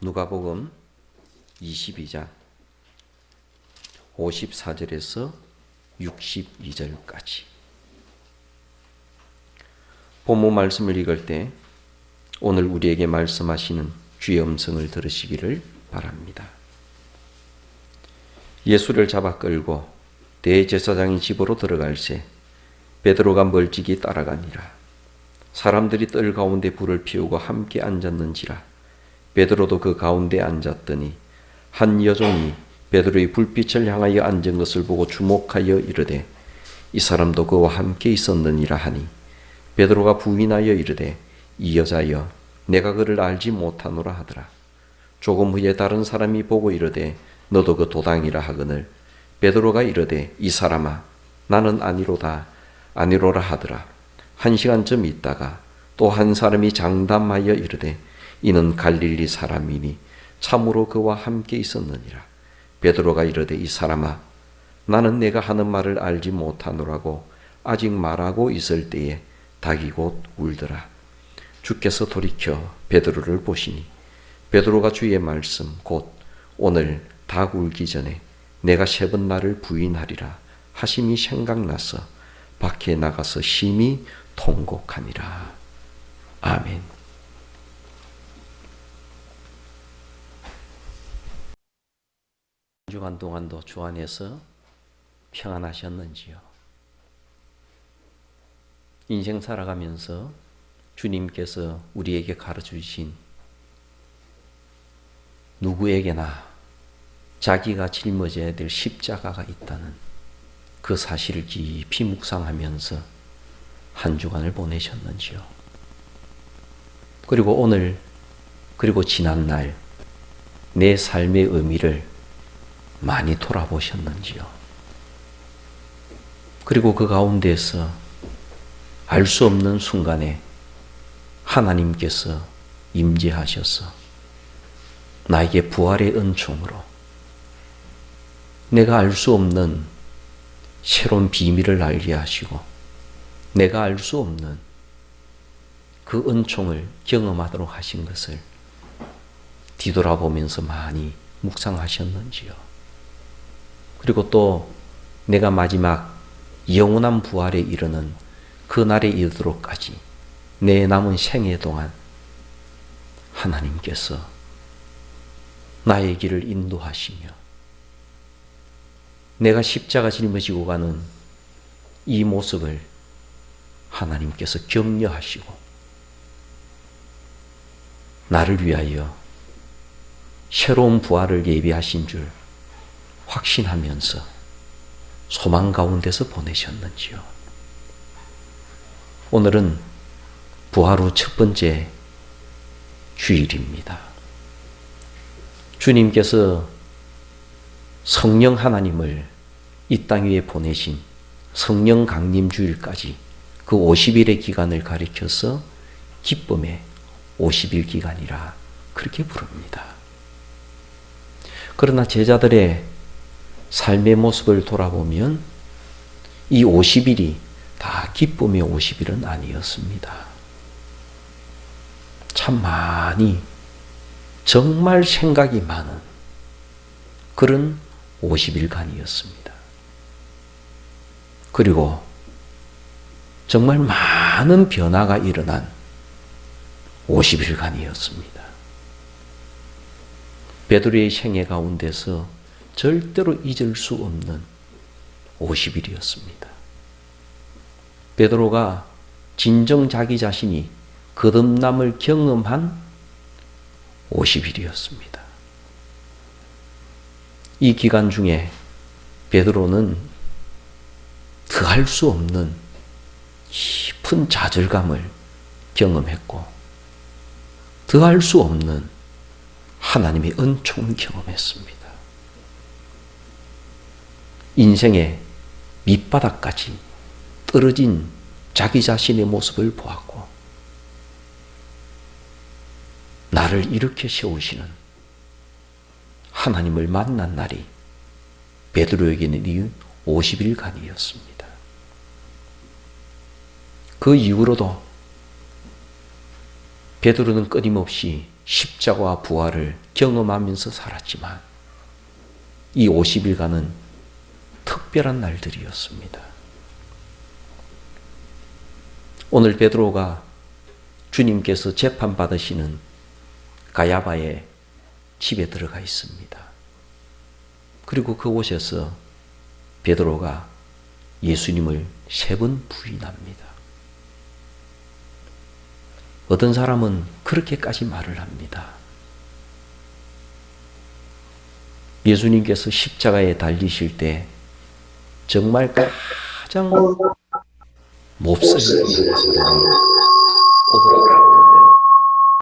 누가복음 22장 54절에서 62절까지 본문 말씀을 읽을 때 오늘 우리에게 말씀하시는 주의 음성을 들으시기를 바랍니다. 예수를 잡아 끌고 대제사장의 집으로 들어갈새 베드로가 멀찍이 따라가니라. 사람들이 뜰 가운데 불을 피우고 함께 앉았는지라. 베드로도 그 가운데 앉았더니 한 여종이 베드로의 불빛을 향하여 앉은 것을 보고 주목하여 이르되 이 사람도 그와 함께 있었느니라 하니 베드로가 부인하여 이르되 이 여자여 내가 그를 알지 못하노라 하더라. 조금 후에 다른 사람이 보고 이르되 너도 그 도당이라 하거늘 베드로가 이르되 이 사람아 나는 아니로라 하더라. 1시간쯤 있다가 또 한 사람이 장담하여 이르되 이는 갈릴리 사람이니 참으로 그와 함께 있었느니라. 베드로가 이르되 이 사람아 나는 내가 하는 말을 알지 못하노라고 아직 말하고 있을 때에 닭이 곧 울더라. 주께서 돌이켜 베드로를 보시니 베드로가 주의 말씀 곧 오늘 닭 울기 전에 내가 3번 나를 부인하리라 하심이 생각나서 밖에 나가서 심히 통곡하니라. 아멘. 한 주간 동안도 주 안에서 평안하셨는지요? 인생 살아가면서 주님께서 우리에게 가르쳐주신 누구에게나 자기가 짊어져야 될 십자가가 있다는 그 사실을 깊이 묵상하면서 한 주간을 보내셨는지요? 그리고 오늘 그리고 지난날 내 삶의 의미를 많이 돌아보셨는지요? 그리고 그 가운데서 알 수 없는 순간에 하나님께서 임재하셔서 나에게 부활의 은총으로 내가 알 수 없는 새로운 비밀을 알게 하시고 내가 알 수 없는 그 은총을 경험하도록 하신 것을 뒤돌아보면서 많이 묵상하셨는지요? 그리고 또 내가 마지막 영원한 부활에 이르는 그 날에 이르도록까지 내 남은 생애 동안 하나님께서 나의 길을 인도하시며 내가 십자가 짊어지고 가는 이 모습을 하나님께서 격려하시고 나를 위하여 새로운 부활을 예비하신 줄 확신하면서 소망 가운데서 보내셨는지요? 오늘은 부활 후 첫 번째 주일입니다. 주님께서 성령 하나님을 이 땅 위에 보내신 성령 강림 주일까지 그 50일의 기간을 가리켜서 기쁨의 50일 기간이라 그렇게 부릅니다. 그러나 제자들의 삶의 모습을 돌아보면 이 50일이 다 기쁨의 50일은 아니었습니다. 참 많이 정말 생각이 많은 그런 50일간이었습니다. 그리고 정말 많은 변화가 일어난 50일간이었습니다. 베드로의 생애 가운데서 절대로 잊을 수 없는 50일이었습니다. 베드로가 진정 자기 자신이 거듭남을 경험한 50일이었습니다. 이 기간 중에 베드로는 더할 수 없는 깊은 좌절감을 경험했고 더할 수 없는 하나님의 은총을 경험했습니다. 인생의 밑바닥까지 떨어진 자기 자신의 모습을 보았고 나를 이렇게 세우시는 하나님을 만난 날이 베드로에게는 이 50일간이었습니다. 그 이후로도 베드로는 끊임없이 십자가와 부활을 경험하면서 살았지만 이 50일간은 특별한 날들이었습니다. 오늘 베드로가 주님께서 재판받으시는 가야바의 집에 들어가 있습니다. 그리고 그곳에서 베드로가 예수님을 3번 부인합니다. 어떤 사람은 그렇게까지 말을 합니다. 예수님께서 십자가에 달리실 때 정말 가장 몹쓸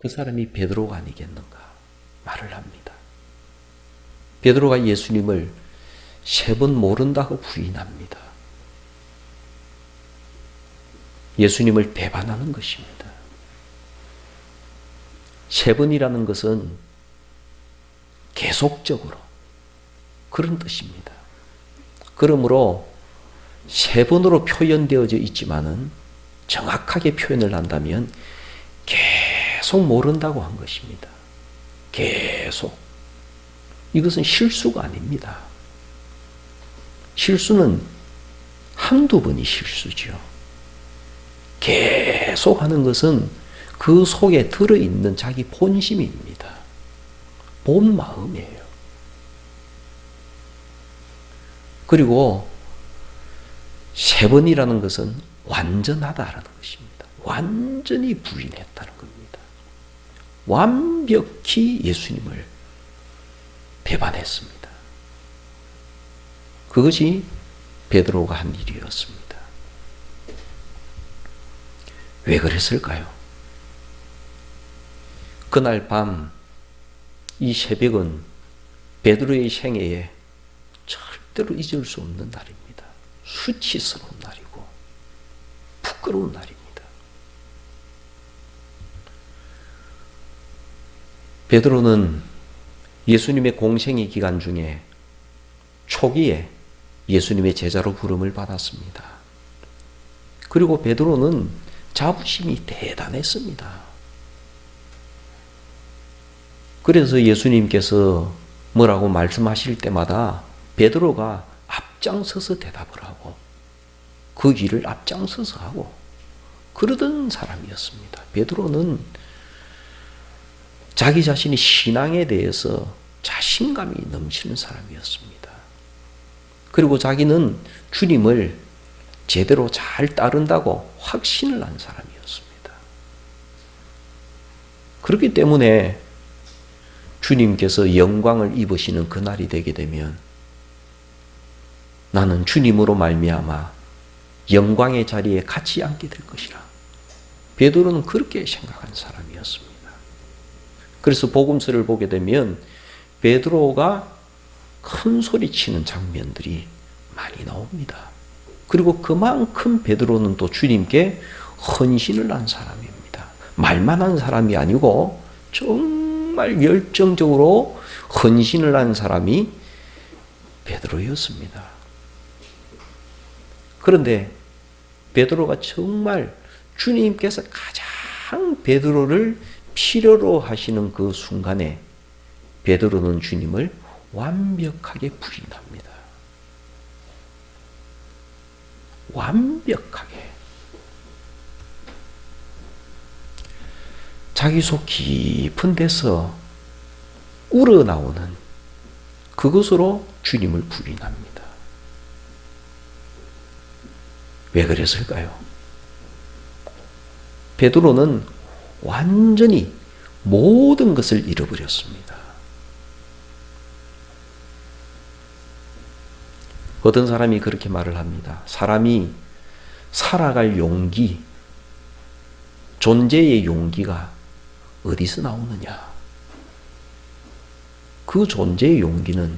그 사람이 베드로가 아니겠는가 말을 합니다. 베드로가 예수님을 3번 모른다고 부인합니다. 예수님을 배반하는 것입니다. 3번이라는 것은 계속적으로 그런 뜻입니다. 그러므로 3번으로 표현되어져 있지만은 정확하게 표현을 한다면 계속 모른다고 한 것입니다. 계속. 이것은 실수가 아닙니다. 실수는 한두 번이 실수죠. 계속 하는 것은 그 속에 들어있는 자기 본심입니다. 본 마음이에요. 그리고 3번이라는 것은 완전하다라는 것입니다. 완전히 부인했다는 겁니다. 완벽히 예수님을 배반했습니다. 그것이 베드로가 한 일이었습니다. 왜 그랬을까요? 그날 밤 이 새벽은 베드로의 생애에 절대로 잊을 수 없는 날입니다. 수치스러운 날이고 부끄러운 날입니다. 베드로는 예수님의 공생의 기간 중에 초기에 예수님의 제자로 부름을 받았습니다. 그리고 베드로는 자부심이 대단했습니다. 그래서 예수님께서 뭐라고 말씀하실 때마다 베드로가 앞장서서 대답을 하고 그 일을 앞장서서 하고 그러던 사람이었습니다. 베드로는 자기 자신의 신앙에 대해서 자신감이 넘치는 사람이었습니다. 그리고 자기는 주님을 제대로 잘 따른다고 확신을 한 사람이었습니다. 그렇기 때문에 주님께서 영광을 입으시는 그날이 되게 되면 나는 주님으로 말미암아 영광의 자리에 같이 앉게 될 것이라. 베드로는 그렇게 생각한 사람이었습니다. 그래서 복음서를 보게 되면 베드로가 큰 소리 치는 장면들이 많이 나옵니다. 그리고 그만큼 베드로는 또 주님께 헌신을 한 사람입니다. 말만 한 사람이 아니고 정말 열정적으로 헌신을 한 사람이 베드로였습니다. 그런데 베드로가 정말 주님께서 가장 베드로를 필요로 하시는 그 순간에 베드로는 주님을 완벽하게 부인합니다. 완벽하게. 자기 속 깊은 데서 우러나오는 그것으로 주님을 부인합니다. 왜 그랬을까요? 베드로는 완전히 모든 것을 잃어버렸습니다. 어떤 사람이 그렇게 말을 합니다. 사람이 살아갈 용기, 존재의 용기가 어디서 나오느냐? 그 존재의 용기는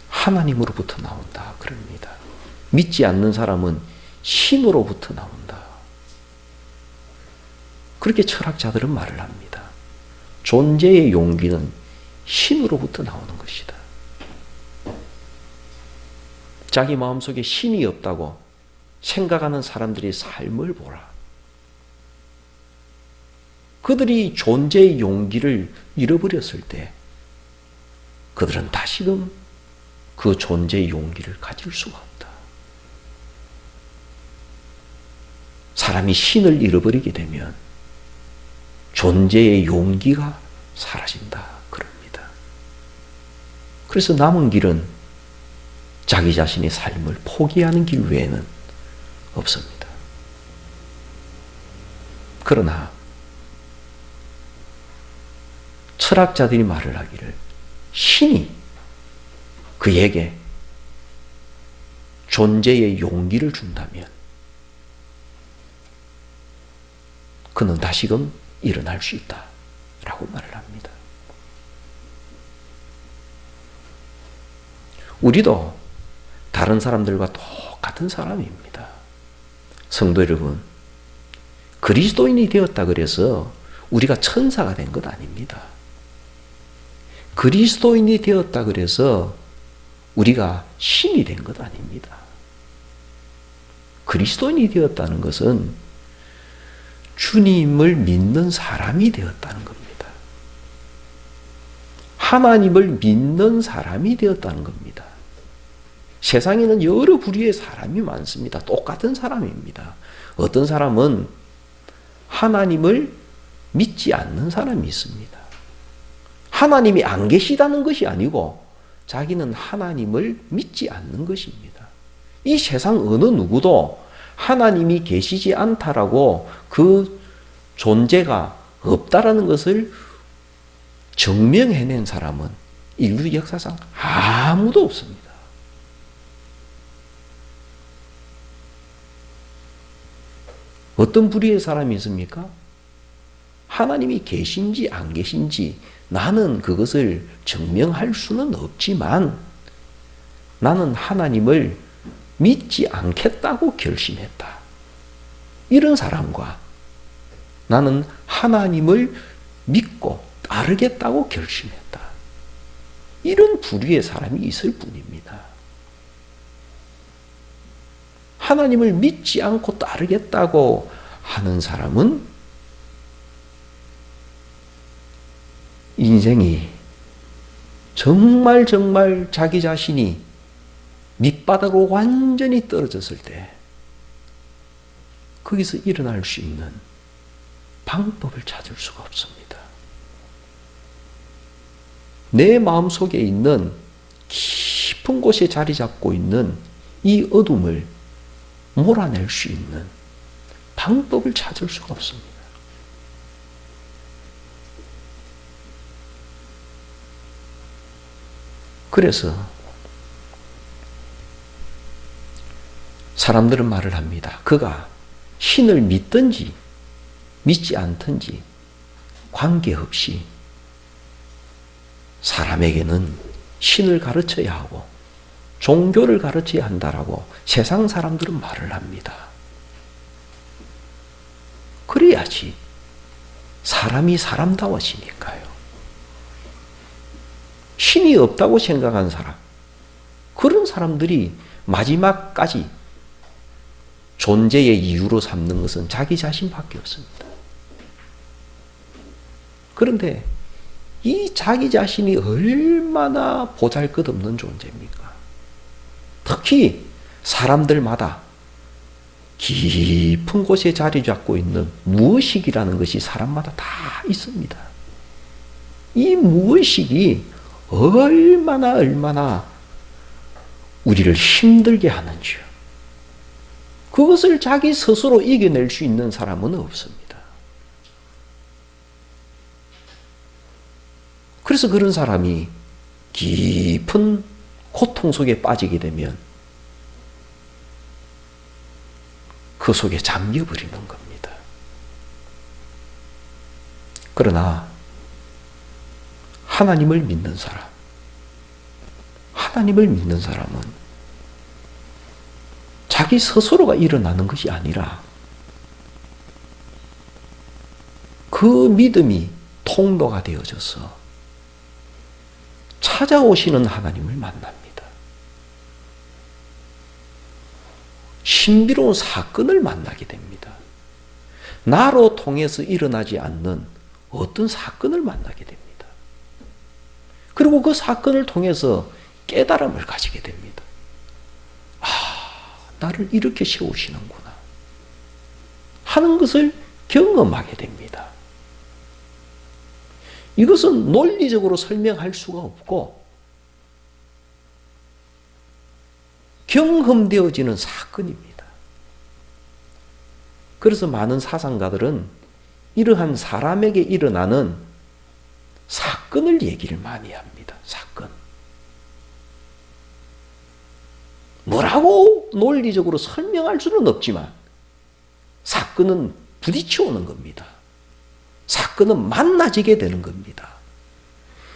하나님으로부터 나온다. 그럽니다. 믿지 않는 사람은 신으로부터 나온다. 그렇게 철학자들은 말을 합니다. 존재의 용기는 신으로부터 나오는 것이다. 자기 마음속에 신이 없다고 생각하는 사람들의 삶을 보라. 그들이 존재의 용기를 잃어버렸을 때 그들은 다시금 그 존재의 용기를 가질 수가 없다. 사람이 신을 잃어버리게 되면 존재의 용기가 사라진다. 그럽니다. 그래서 남은 길은 자기 자신의 삶을 포기하는 길 외에는 없습니다. 그러나 철학자들이 말을 하기를 신이 그에게 존재의 용기를 준다면 그는 다시금 일어날 수 있다 라고 말을 합니다. 우리도 다른 사람들과 똑같은 사람입니다. 성도 여러분, 그리스도인이 되었다 그래서 우리가 천사가 된 것 아닙니다. 그리스도인이 되었다 그래서 우리가 신이 된 것 아닙니다. 그리스도인이 되었다는 것은 주님을 믿는 사람이 되었다는 겁니다. 하나님을 믿는 사람이 되었다는 겁니다. 세상에는 여러 부류의 사람이 많습니다. 똑같은 사람입니다. 어떤 사람은 하나님을 믿지 않는 사람이 있습니다. 하나님이 안 계시다는 것이 아니고 자기는 하나님을 믿지 않는 것입니다. 이 세상 어느 누구도 하나님이 계시지 않다라고 그 존재가 없다라는 것을 증명해낸 사람은 인류 역사상 아무도 없습니다. 어떤 부류의 사람이 있습니까? 하나님이 계신지 안 계신지 나는 그것을 증명할 수는 없지만 나는 하나님을 믿지 않겠다고 결심했다. 이런 사람과 나는 하나님을 믿고 따르겠다고 결심했다. 이런 부류의 사람이 있을 뿐입니다. 하나님을 믿지 않고 따르겠다고 하는 사람은 인생이 정말 자기 자신이 밑바닥으로 완전히 떨어졌을 때 거기서 일어날 수 있는 방법을 찾을 수가 없습니다. 내 마음속에 있는 깊은 곳에 자리 잡고 있는 이 어둠을 몰아낼 수 있는 방법을 찾을 수가 없습니다. 그래서 사람들은 말을 합니다. 그가 신을 믿든지 믿지 않든지 관계없이 사람에게는 신을 가르쳐야 하고 종교를 가르쳐야 한다라고 세상 사람들은 말을 합니다. 그래야지 사람이 사람다워지니까요. 신이 없다고 생각한 사람, 그런 사람들이 마지막까지 존재의 이유로 삼는 것은 자기 자신밖에 없습니다. 그런데 이 자기 자신이 얼마나 보잘것없는 존재입니까? 특히 사람들마다 깊은 곳에 자리 잡고 있는 무의식이라는 것이 사람마다 다 있습니다. 이 무의식이 얼마나 우리를 힘들게 하는지요. 그것을 자기 스스로 이겨낼 수 있는 사람은 없습니다. 그래서 그런 사람이 깊은 고통 속에 빠지게 되면 그 속에 잠겨버리는 겁니다. 그러나 하나님을 믿는 사람, 하나님을 믿는 사람은 자기 스스로가 일어나는 것이 아니라 그 믿음이 통로가 되어져서 찾아오시는 하나님을 만납니다. 신비로운 사건을 만나게 됩니다. 나로 통해서 일어나지 않는 어떤 사건을 만나게 됩니다. 그리고 그 사건을 통해서 깨달음을 가지게 됩니다. 아, 나를 이렇게 세우시는구나 하는 것을 경험하게 됩니다. 이것은 논리적으로 설명할 수가 없고 경험되어지는 사건입니다. 그래서 많은 사상가들은 이러한 사람에게 일어나는 사건을 얘기를 많이 합니다. 사건. 뭐라고 논리적으로 설명할 수는 없지만 사건은 부딪혀오는 겁니다. 사건은 만나지게 되는 겁니다.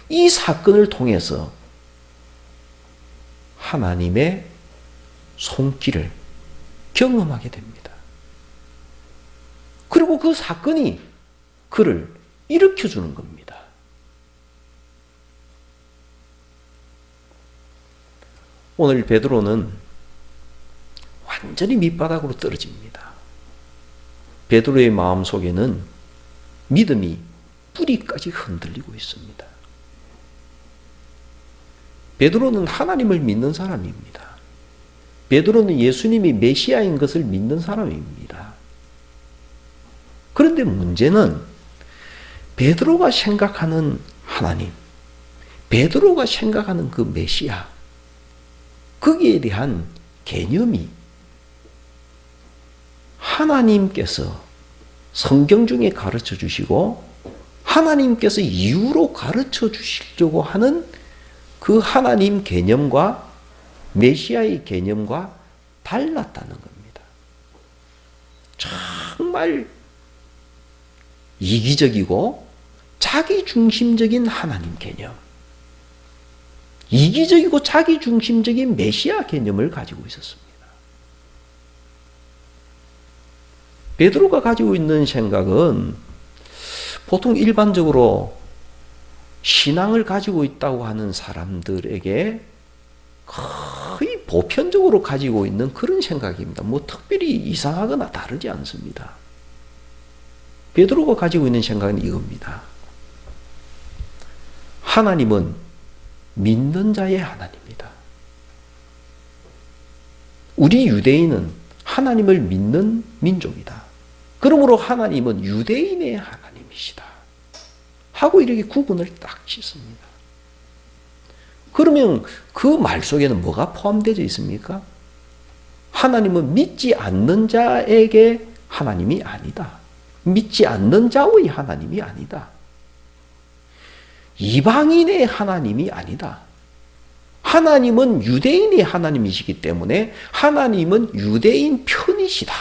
이 사건을 통해서 하나님의 손길을 경험하게 됩니다. 그리고 그 사건이 그를 일으켜주는 겁니다. 오늘 베드로는 완전히 밑바닥으로 떨어집니다. 베드로의 마음속에는 믿음이 뿌리까지 흔들리고 있습니다. 베드로는 하나님을 믿는 사람입니다. 베드로는 예수님이 메시아인 것을 믿는 사람입니다. 그런데 문제는 베드로가 생각하는 하나님, 베드로가 생각하는 그 메시아, 거기에 대한 개념이 하나님께서 성경 중에 가르쳐 주시고 하나님께서 이유로 가르쳐 주시려고 하는 그 하나님 개념과 메시아의 개념과 달랐다는 겁니다. 정말 이기적이고 자기중심적인 하나님 개념, 이기적이고 자기중심적인 메시아 개념을 가지고 있었습니다. 베드로가 가지고 있는 생각은 보통 일반적으로 신앙을 가지고 있다고 하는 사람들에게 거의 보편적으로 가지고 있는 그런 생각입니다. 뭐 특별히 이상하거나 다르지 않습니다. 베드로가 가지고 있는 생각은 이겁니다. 하나님은 믿는 자의 하나님이다. 우리 유대인은 하나님을 믿는 민족이다. 그러므로 하나님은 유대인의 하나님이시다. 하고 이렇게 구분을 딱 짓습니다. 그러면 그 말 속에는 뭐가 포함되어 있습니까? 하나님은 믿지 않는 자에게 하나님이 아니다. 믿지 않는 자의 하나님이 아니다. 이방인의 하나님이 아니다. 하나님은 유대인의 하나님이시기 때문에 하나님은 유대인 편이시다.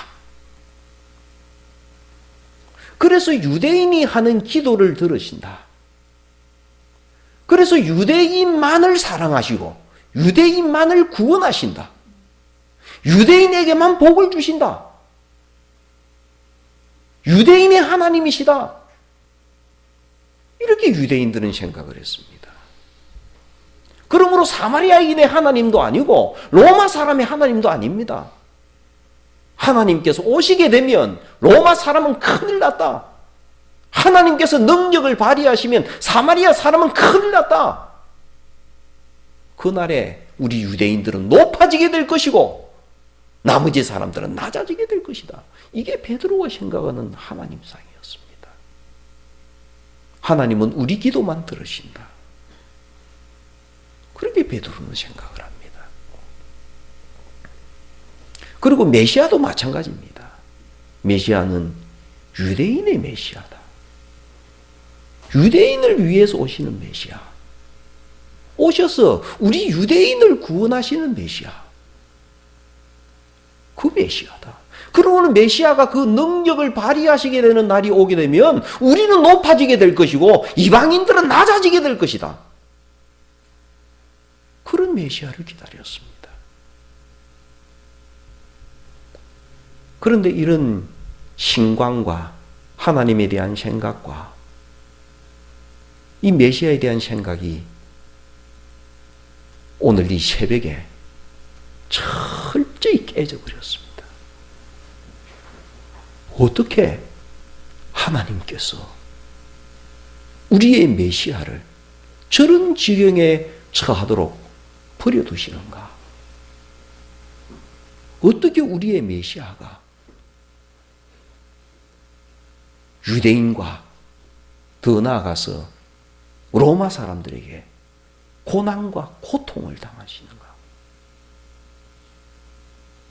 그래서 유대인이 하는 기도를 들으신다. 그래서 유대인만을 사랑하시고 유대인만을 구원하신다. 유대인에게만 복을 주신다. 유대인의 하나님이시다. 이렇게 유대인들은 생각을 했습니다. 그러므로 사마리아인의 하나님도 아니고 로마 사람의 하나님도 아닙니다. 하나님께서 오시게 되면 로마 사람은 큰일 났다. 하나님께서 능력을 발휘하시면 사마리아 사람은 큰일 났다. 그날에 우리 유대인들은 높아지게 될 것이고 나머지 사람들은 낮아지게 될 것이다. 이게 베드로가 생각하는 하나님상이었습니다. 하나님은 우리 기도만 들으신다. 그렇게 베드로는 생각을 합니다. 그리고 메시아도 마찬가지입니다. 메시아는 유대인의 메시아다. 유대인을 위해서 오시는 메시아. 오셔서 우리 유대인을 구원하시는 메시아. 그 메시아다. 그러고는 메시아가 그 능력을 발휘하시게 되는 날이 오게 되면 우리는 높아지게 될 것이고 이방인들은 낮아지게 될 것이다. 그런 메시아를 기다렸습니다. 그런데 이런 신광과 하나님에 대한 생각과 이 메시아에 대한 생각이 오늘 이 새벽에 철저히 깨져버렸습니다. 어떻게 하나님께서 우리의 메시아를 저런 지경에 처하도록 버려두시는가? 어떻게 우리의 메시아가 유대인과 더 나아가서 로마 사람들에게 고난과 고통을 당하시는가?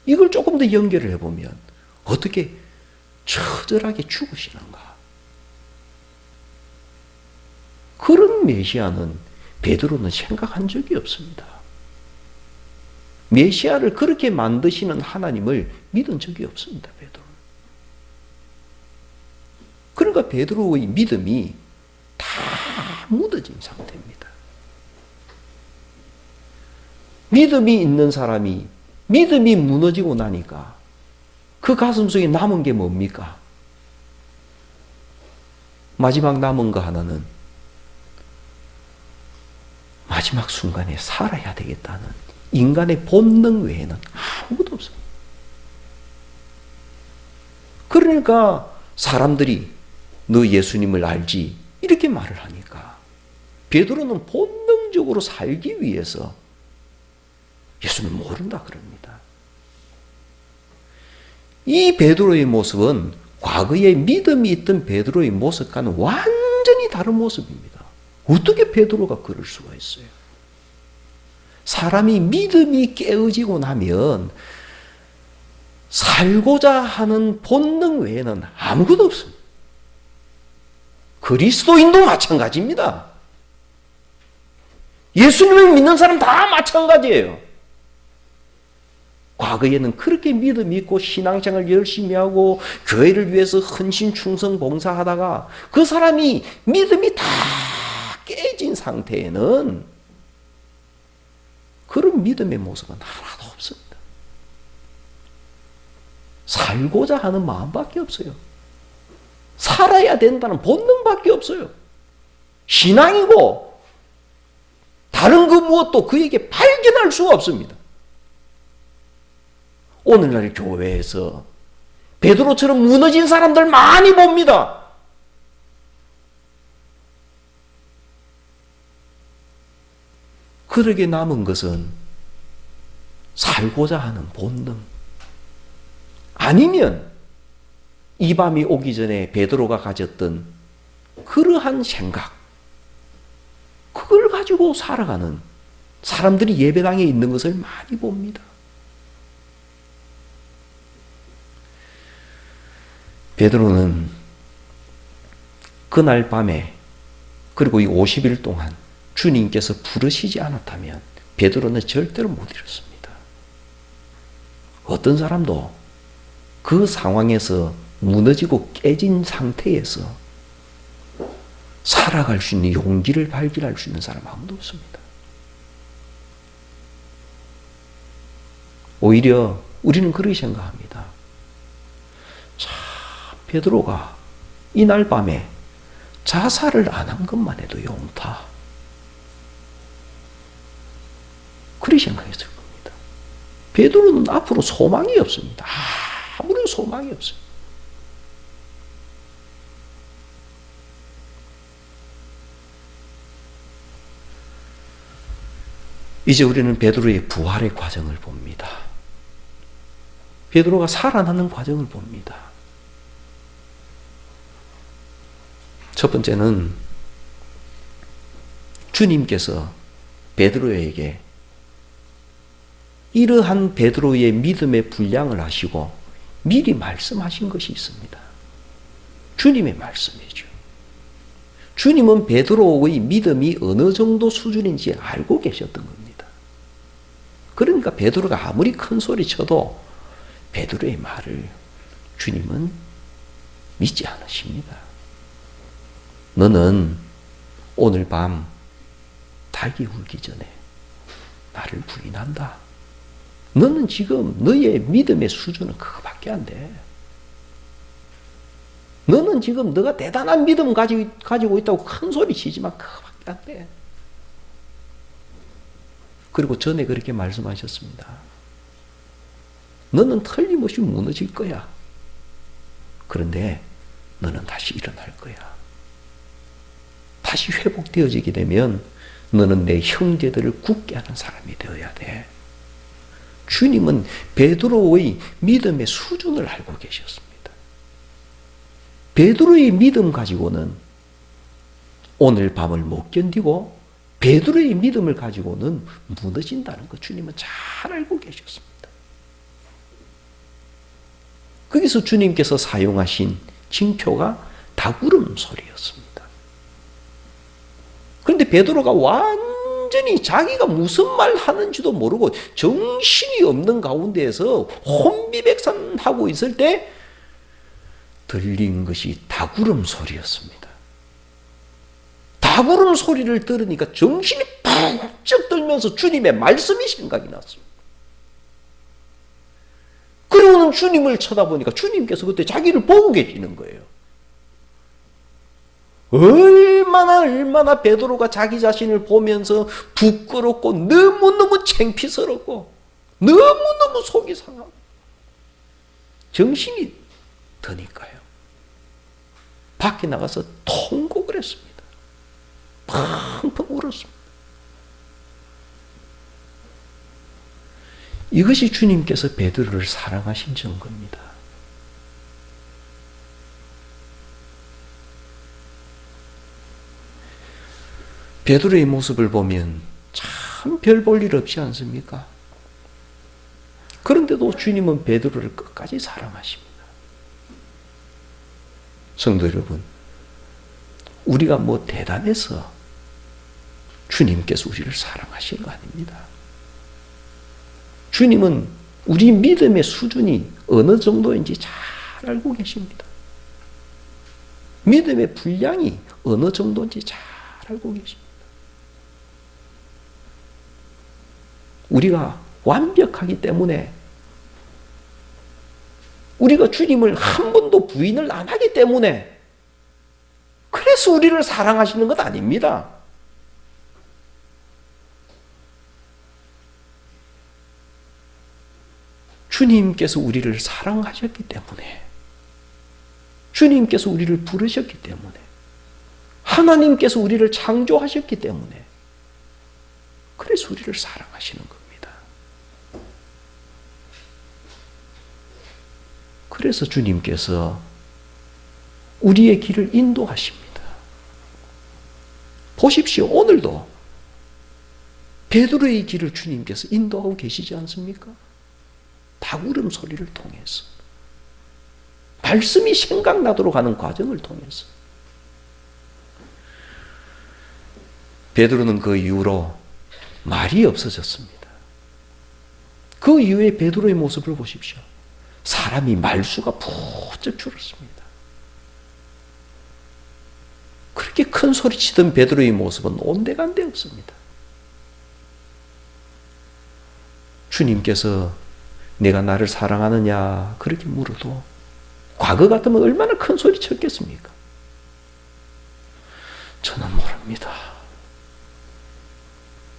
이걸 조금 더 연결을 해보면 어떻게 처절하게 죽으시는가? 그런 메시아는 베드로는 생각한 적이 없습니다. 메시아를 그렇게 만드시는 하나님을 믿은 적이 없습니다. 베드로는. 그러니까 베드로의 믿음이 다 무너진 상태입니다. 믿음이 있는 사람이 믿음이 무너지고 나니까 그 가슴속에 남은 게 뭡니까? 마지막 남은 거 하나는 마지막 순간에 살아야 되겠다는 인간의 본능 외에는 아무것도 없습니다. 그러니까 사람들이 너 예수님을 알지? 이렇게 말을 하니까 베드로는 본능적으로 살기 위해서 예수는 모른다 그럽니다. 이 베드로의 모습은 과거에 믿음이 있던 베드로의 모습과는 완전히 다른 모습입니다. 어떻게 베드로가 그럴 수가 있어요? 사람이 믿음이 깨어지고 나면 살고자 하는 본능 외에는 아무것도 없습니다. 그리스도인도 마찬가지입니다. 예수님을 믿는 사람 다 마찬가지예요. 과거에는 그렇게 믿음이 있고 신앙생활 열심히 하고 교회를 위해서 헌신 충성 봉사하다가 그 사람이 믿음이 다 깨진 상태에는 그런 믿음의 모습은 하나도 없습니다. 살고자 하는 마음밖에 없어요. 살아야 된다는 본능밖에 없어요. 신앙이고 다른 그 무엇도 그에게 발견할 수가 없습니다. 오늘날 교회에서 베드로처럼 무너진 사람들 많이 봅니다. 그러게 남은 것은 살고자 하는 본능. 아니면 이 밤이 오기 전에 베드로가 가졌던 그러한 생각, 그걸 가지고 살아가는 사람들이 예배당에 있는 것을 많이 봅니다. 베드로는 그날 밤에 그리고 이 50일 동안 주님께서 부르시지 않았다면 베드로는 절대로 못 이뤘습니다. 어떤 사람도 그 상황에서 무너지고 깨진 상태에서 살아갈 수 있는 용기를 발견할 수 있는 사람 아무도 없습니다. 오히려 우리는 그렇게 생각합니다. 자, 베드로가 이날 밤에 자살을 안 한 것만 해도 용타. 그렇게 생각했을 겁니다. 베드로는 앞으로 소망이 없습니다. 아무런 소망이 없어요. 이제 우리는 베드로의 부활의 과정을 봅니다. 베드로가 살아나는 과정을 봅니다. 첫 번째는 주님께서 베드로에게 이러한 베드로의 믿음의 분량을 하시고 미리 말씀하신 것이 있습니다. 주님의 말씀이죠. 주님은 베드로의 믿음이 어느 정도 수준인지 알고 계셨던 겁니다. 그러니까 베드로가 아무리 큰 소리 쳐도 베드로의 말을 주님은 믿지 않으십니다. 너는 오늘 밤 닭이 울기 전에 나를 부인한다. 너는 지금 너의 믿음의 수준은 그거밖에 안 돼. 너는 지금 너가 대단한 믿음 가지고 있다고 큰 소리 치지만 그거밖에 안 돼. 그리고 전에 그렇게 말씀하셨습니다. 너는 틀림없이 무너질 거야. 그런데 너는 다시 일어날 거야. 다시 회복되어지게 되면 너는 내 형제들을 굳게 하는 사람이 되어야 돼. 주님은 베드로의 믿음의 수준을 알고 계셨습니다. 베드로의 믿음 가지고는 오늘 밤을 못 견디고 베드로의 믿음을 가지고는 무너진다는 것 주님은 잘 알고 계셨습니다. 거기서 주님께서 사용하신 징표가 다구름 소리였습니다. 그런데 베드로가 완전히 자기가 무슨 말 하는지도 모르고 정신이 없는 가운데에서 혼비백산하고 있을 때 들린 것이 다구름 소리였습니다. 다구름 소리를 들으니까 정신이 번쩍 들면서 주님의 말씀이 생각이 났습니다. 그러고는 주님을 쳐다보니까 주님께서 그때 자기를 보고 계시는 거예요. 얼마나 베드로가 자기 자신을 보면서 부끄럽고 너무너무 창피스럽고 너무너무 속이 상하고 정신이 드니까요. 밖에 나가서 통곡을 했습니다. 펑펑 울었습니다. 이것이 주님께서 베드로를 사랑하신 증거입니다. 베드로의 모습을 보면 참 별 볼 일 없지 않습니까? 그런데도 주님은 베드로를 끝까지 사랑하십니다. 성도 여러분, 우리가 뭐 대단해서 주님께서 우리를 사랑하시는 거 아닙니다. 주님은 우리 믿음의 수준이 어느 정도인지 잘 알고 계십니다. 믿음의 분량이 어느 정도인지 잘 알고 계십니다. 우리가 완벽하기 때문에 우리가 주님을 한 번도 부인을 안 하기 때문에 그래서 우리를 사랑하시는 것 아닙니다. 주님께서 우리를 사랑하셨기 때문에 주님께서 우리를 부르셨기 때문에 하나님께서 우리를 창조하셨기 때문에 그래서 우리를 사랑하시는 겁니다. 그래서 주님께서 우리의 길을 인도하십니다. 보십시오. 오늘도 베드로의 길을 주님께서 인도하고 계시지 않습니까? 다구름 소리를 통해서 말씀이 생각나도록 하는 과정을 통해서 베드로는 그 이후로 말이 없어졌습니다. 그 이후에 베드로의 모습을 보십시오. 사람이 말수가 부쩍 줄었습니다. 그렇게 큰 소리 치던 베드로의 모습은 온데간데 없습니다. 주님께서 내가 나를 사랑하느냐 그렇게 물어도 과거 같으면 얼마나 큰 소리 쳤겠습니까? 저는 모릅니다.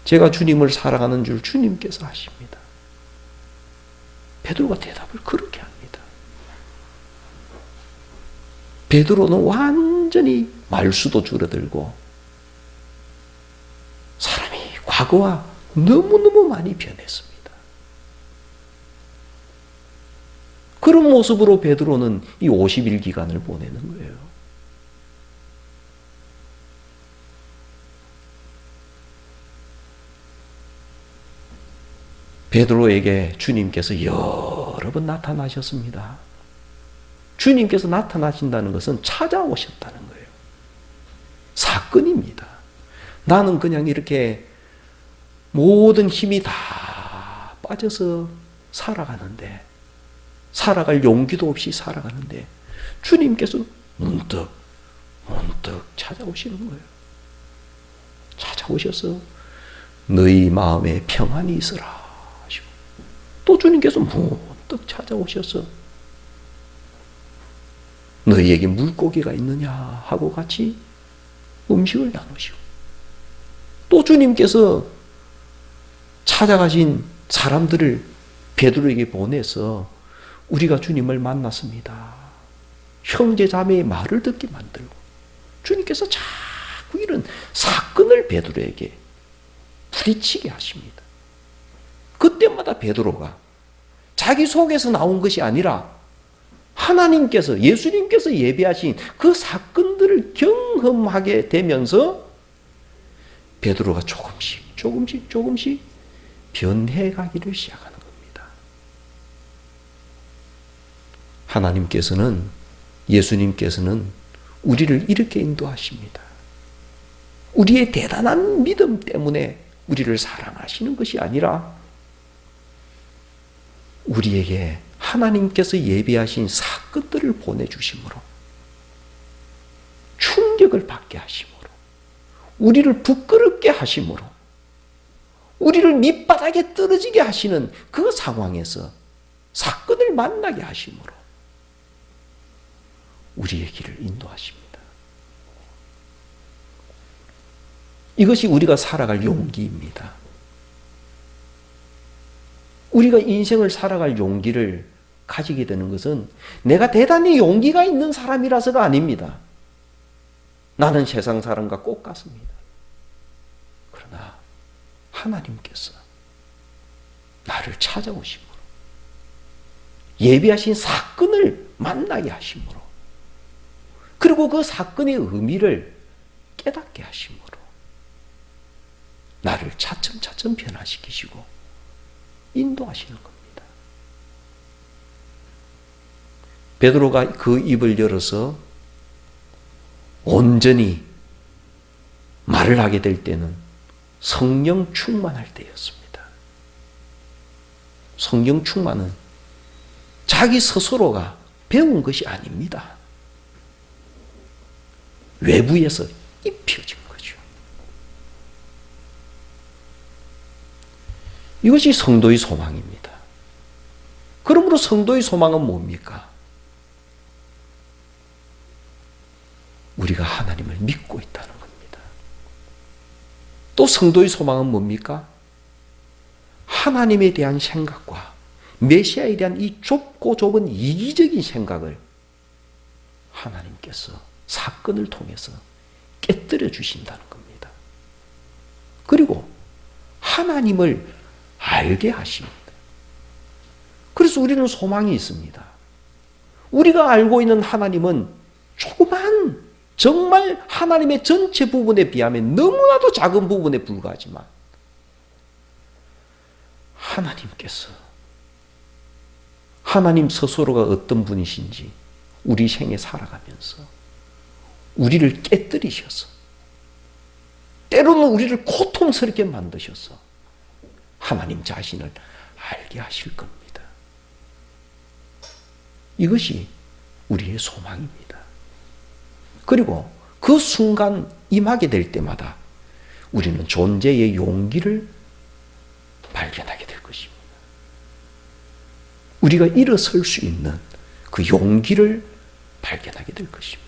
제가 주님을 사랑하는 줄 주님께서 아십니다. 베드로가 대답을 그렇게 합니다. 베드로는 완전히 말수도 줄어들고 사람이 과거와 너무너무 많이 변했습니다. 그런 모습으로 베드로는 이 50일 기간을 보내는 거예요. 베드로에게 주님께서 여러 번 나타나셨습니다. 주님께서 나타나신다는 것은 찾아오셨다는 거예요. 사건입니다. 나는 그냥 이렇게 모든 힘이 다 빠져서 살아가는데 살아갈 용기도 없이 살아가는데 주님께서 문득 찾아오시는 거예요. 찾아오셔서 너희 마음에 평안이 있으라 하시고 또 주님께서 문득 찾아오셔서 너희에게 물고기가 있느냐 하고 같이 음식을 나누시고 또 주님께서 찾아가신 사람들을 베드로에게 보내서 우리가 주님을 만났습니다. 형제 자매의 말을 듣게 만들고 주님께서 자꾸 이런 사건을 베드로에게 부딪히게 하십니다. 그때마다 베드로가 자기 속에서 나온 것이 아니라 하나님께서, 예수님께서 예비하신 그 사건들을 경험하게 되면서 베드로가 조금씩 변해가기를 시작하는 겁니다. 하나님께서는, 예수님께서는 우리를 이렇게 인도하십니다. 우리의 대단한 믿음 때문에 우리를 사랑하시는 것이 아니라 우리에게 하나님께서 예비하신 사건들을 보내주심으로, 충격을 받게 하심으로, 우리를 부끄럽게 하심으로, 우리를 밑바닥에 떨어지게 하시는 그 상황에서 사건을 만나게 하심으로 우리의 길을 인도하십니다. 이것이 우리가 살아갈 용기입니다. 우리가 인생을 살아갈 용기를 가지게 되는 것은 내가 대단히 용기가 있는 사람이라서가 아닙니다. 나는 세상 사람과 꼭 같습니다. 그러나 하나님께서 나를 찾아오심으로, 예비하신 사건을 만나게 하심으로, 그리고 그 사건의 의미를 깨닫게 하심으로 나를 차츰차츰 변화시키시고 인도하시는 겁니다. 베드로가 그 입을 열어서 온전히 말을 하게 될 때는 성령 충만할 때였습니다. 성령 충만은 자기 스스로가 배운 것이 아닙니다. 외부에서 입혀진 거죠. 이것이 성도의 소망입니다. 그러므로 성도의 소망은 뭡니까? 우리가 하나님을 믿고 있다는 겁니다. 또 성도의 소망은 뭡니까? 하나님에 대한 생각과 메시아에 대한 이 좁고 좁은 이기적인 생각을 하나님께서 사건을 통해서 깨뜨려 주신다는 겁니다. 그리고 하나님을 알게 하십니다. 그래서 우리는 소망이 있습니다. 우리가 알고 있는 하나님은 조그만, 정말 하나님의 전체 부분에 비하면 너무나도 작은 부분에 불과하지만 하나님께서, 하나님 스스로가 어떤 분이신지 우리 생에 살아가면서 우리를 깨뜨리셔서, 때로는 우리를 고통스럽게 만드셔서 하나님 자신을 알게 하실 겁니다. 이것이 우리의 소망입니다. 그리고 그 순간 임하게 될 때마다 우리는 존재의 용기를 발견하게 될 것입니다. 우리가 일어설 수 있는 그 용기를 발견하게 될 것입니다.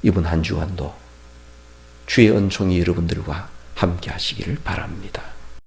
이번 한 주간도 주의 은총이 여러분들과 함께 하시기를 바랍니다.